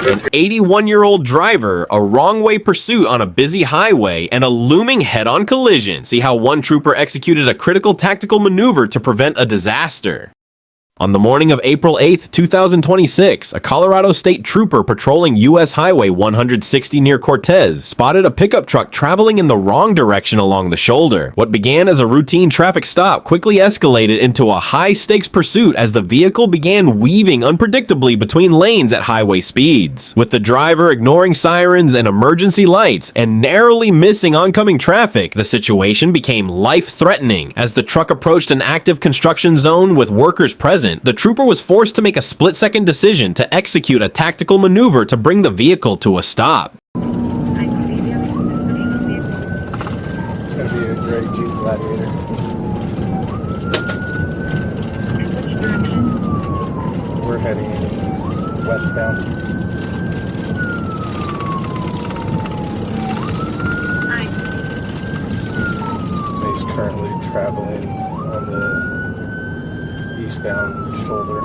An 81-year-old driver, a wrong-way pursuit on a busy highway, and a looming head-on collision. See how one trooper executed a critical tactical maneuver to prevent a disaster. On the morning of April 8, 2026, a Colorado State trooper patrolling U.S. Highway 160 near Cortez spotted a pickup truck traveling in the wrong direction along the shoulder. What began as a routine traffic stop quickly escalated into a high-stakes pursuit as the vehicle began weaving unpredictably between lanes at highway speeds. With the driver ignoring sirens and emergency lights and narrowly missing oncoming traffic, the situation became life-threatening. As the truck approached an active construction zone with workers present, the trooper was forced to make a split-second decision to execute a tactical maneuver to bring the vehicle to a stop. It's gonna be a gray Jeep Gladiator. Which direction? We're heading westbound. Hi. He's currently traveling on the eastbound shoulder.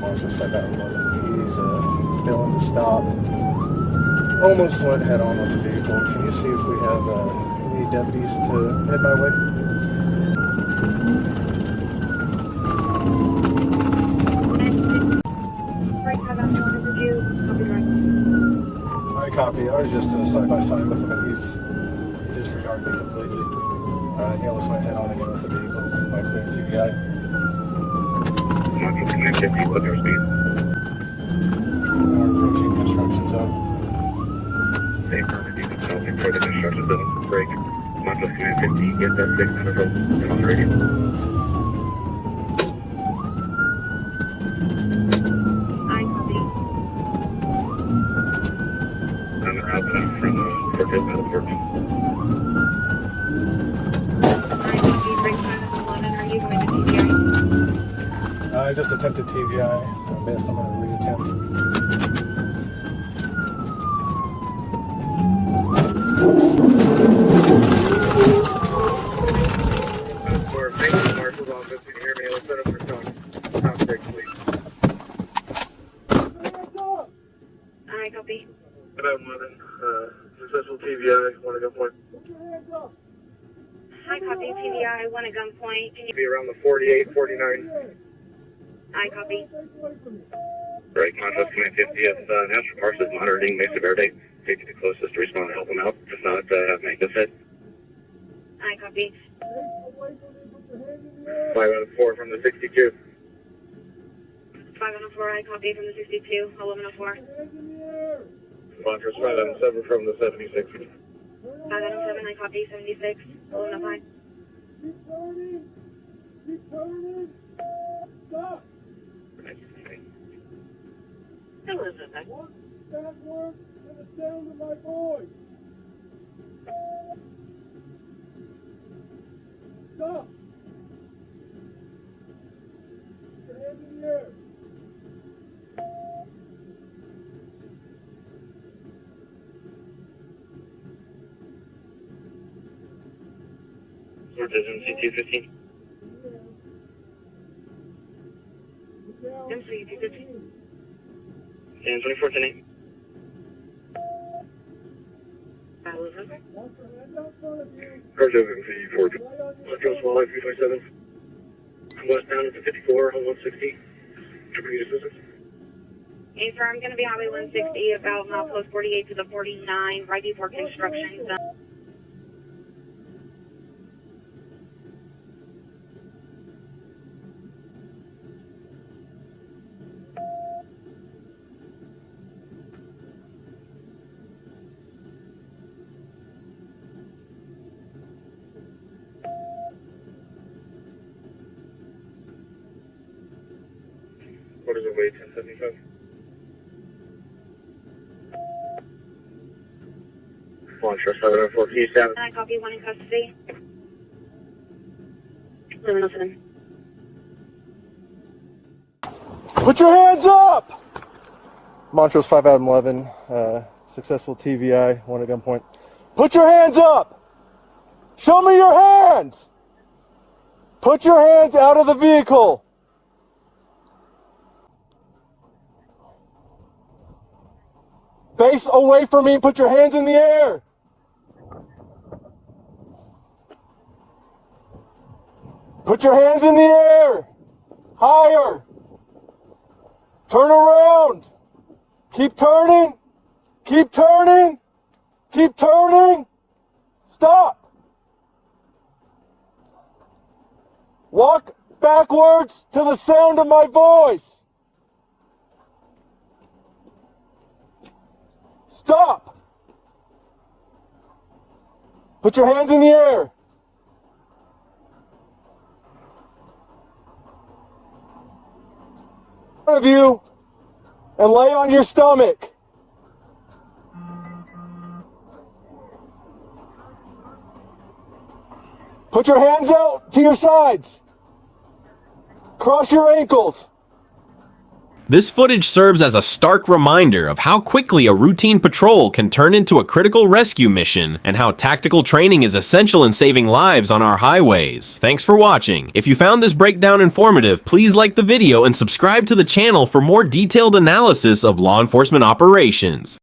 Marshall said that one. He's failing to stop. Almost went head on with the vehicle. Can you see if we have any deputies to head my way? I copy. I was just side by side with him and he's disregarded me completely. He almost went head on again with the vehicle. My clear TVI. Marshall Command 50, what's your speed? Approaching construction zone. Stay firm if you can tell me for the construction zone. Break. Marshall Command 50, get that 600 volts and on the radio. I copy. I'm outbound from Cortez Colorado. I copy. Break time is 11. Are you going to TVI? I just attempted TVI. Best I'm going to reattempt. For Mason Marshal's office, can you hear me? Let's set up for stop break, please. I copy. About 11, successful TVI, want to go point. I copy. TVI. One at gunpoint. Can you? Be around the 48, 49. I copy. Break, Marshall Command 50, if National Parks is monitoring Mesa Verde, take you the closest to respond to help them out. If not, make this it. I copy. 5 out of 4 from the 62. 504. I copy from the 62. 1104. Montrose 5 out of 7 from the 76. 507. I copy. 76. 1105. Elizabeth. Stop! Your hands in the air. Cortez MC215. MC215. And 2410. Elizabeth. Cars over MC4. Let's go Swallow 327. Westbound at the 54 on 160. Triple need assistance. Hey, sir, I'm going to be Highway 160 about milepost 48 to the 49 right before construction zone. What is it, weight 1075? Launch for 704 P7. I copy. One in custody. 1107. Put your hands up! Montrose 5 out of 11. successful TVI, one at gunpoint. Put your hands up! Show me your hands! Put your hands out of the vehicle! Face away from me and put your hands in the air! Put your hands in the air! Higher! Turn around! Keep turning! Keep turning! Keep turning! Stop! Walk backwards to the sound of my voice! Stop! Put your hands in the air! Of you and lay on your stomach. Put your hands out to your sides. Cross your ankles. This footage serves as a stark reminder of how quickly a routine patrol can turn into a critical rescue mission and how tactical training is essential in saving lives on our highways. Thanks for watching. If you found this breakdown informative, please like the video and subscribe to the channel for more detailed analysis of law enforcement operations.